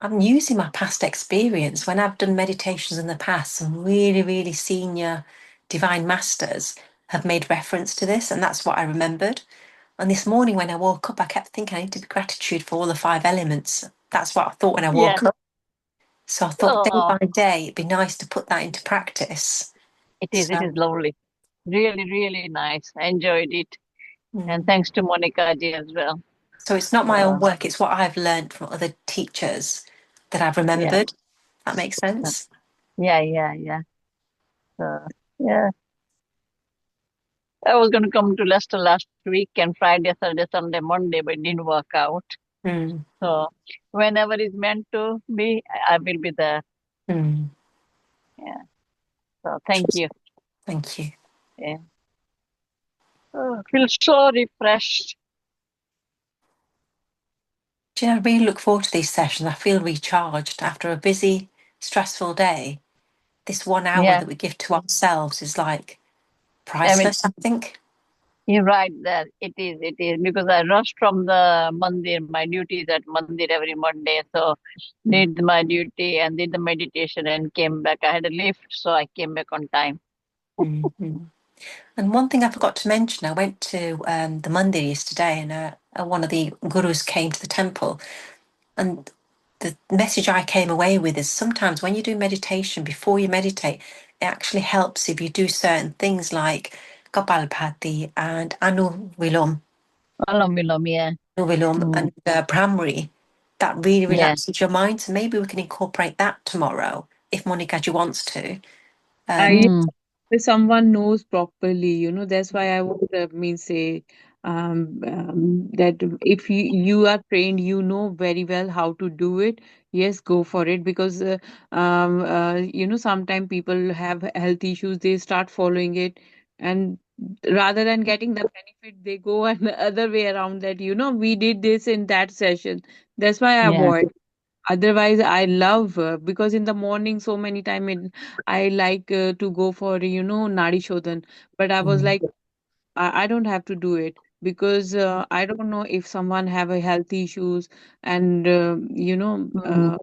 [SPEAKER 1] I'm using my past experience. When I've done meditations in the past, some really, really senior divine masters have made reference to this, and that's what I remembered. And this morning when I woke up, I kept thinking I need to be gratitude for all the 5 elements. That's what I thought when I
[SPEAKER 4] Yes.
[SPEAKER 1] woke up. So I thought day
[SPEAKER 4] Oh,
[SPEAKER 1] by day, it'd be nice to put that into practice.
[SPEAKER 4] it is. It is
[SPEAKER 1] So,
[SPEAKER 4] lovely. Really, really nice. I enjoyed it. And
[SPEAKER 1] mm.
[SPEAKER 4] thanks to Monica ji as well.
[SPEAKER 1] So it's not my own
[SPEAKER 4] So,
[SPEAKER 1] work, it's what I've learned from other teachers that I've
[SPEAKER 4] yeah.
[SPEAKER 1] remembered. That makes sense.
[SPEAKER 4] Yeah, yeah, yeah. So, yeah. I was going to come to Leicester last week and Friday, Saturday, Sunday, Monday, but it didn't work out.
[SPEAKER 1] Mm.
[SPEAKER 4] So, whenever it's meant to be, I will be there.
[SPEAKER 1] Mm.
[SPEAKER 4] Yeah. So, thank you.
[SPEAKER 1] Thank you.
[SPEAKER 4] Yeah. Oh, I feel so refreshed.
[SPEAKER 1] Do you know, I really look forward to these sessions. I feel recharged after a busy, stressful day. This 1 hour
[SPEAKER 4] Yeah.
[SPEAKER 1] that we give to ourselves is like
[SPEAKER 4] I mean,
[SPEAKER 1] priceless, I think.
[SPEAKER 4] you're right there. It is because I rushed from the mandir. My duty is at mandir every Monday. So did my duty and did the meditation and came back. I had a lift, so I came back on time.
[SPEAKER 1] Mm-hmm. And one thing I forgot to mention, I went to the mandir yesterday, and one of the gurus came to the temple. And the message I came away with is sometimes when you do meditation, before you meditate, it actually helps if you do certain things like Kapalbhati and
[SPEAKER 4] Alam Vilam, yeah.
[SPEAKER 1] Anulom
[SPEAKER 4] Mm,
[SPEAKER 1] and Brahmari. That really
[SPEAKER 4] yeah.
[SPEAKER 1] relaxes your mind. So maybe we can incorporate that tomorrow if Monikaji wants to.
[SPEAKER 2] I
[SPEAKER 4] Mm,
[SPEAKER 2] If someone knows properly, that's why I would say that if you are trained, you know very well how to do it. Yes, go for it because sometimes people have health issues. They start following it, and rather than getting the benefit, they go and the other way around. That we did this in that session. That's why I
[SPEAKER 4] yeah.
[SPEAKER 2] avoid. Otherwise, I love because in the morning, so many time I like to go for Nadi Shodhan, but I was like, I don't have to do it because I don't know if someone have a health issues and
[SPEAKER 4] Mm,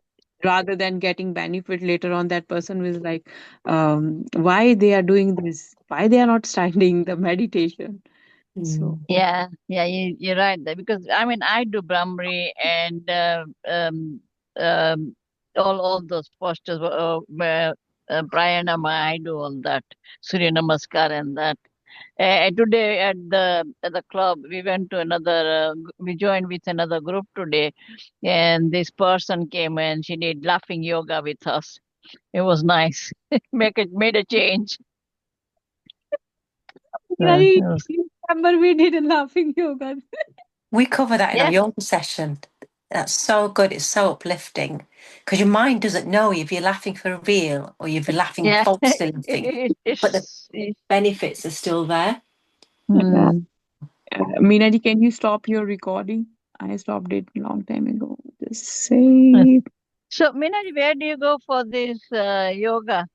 [SPEAKER 2] rather than getting benefit later on, that person was like, why they are doing this? Why they are not studying the meditation? So
[SPEAKER 4] yeah. Yeah. You're right there because I mean I do Brahmari and um, all those postures, pranayama. I do all that, Surya Namaskar and that. Today at the club, we went to another. We joined with another group today, and this person came and she did laughing yoga with us. It was nice. Made a change.
[SPEAKER 2] I
[SPEAKER 4] It was-
[SPEAKER 2] remember we did a laughing yoga.
[SPEAKER 1] We cover that in our
[SPEAKER 4] yeah,
[SPEAKER 1] yoga session. That's so good. It's so uplifting because your mind doesn't know if you're laughing for real or if you're laughing
[SPEAKER 4] yeah.
[SPEAKER 1] falsely laughing, but the
[SPEAKER 4] It's
[SPEAKER 1] benefits are still there.
[SPEAKER 4] hmm.
[SPEAKER 2] Meenaji, can you stop your recording? I stopped it long time ago. Just say
[SPEAKER 4] So, Minaj, where do you go for this yoga?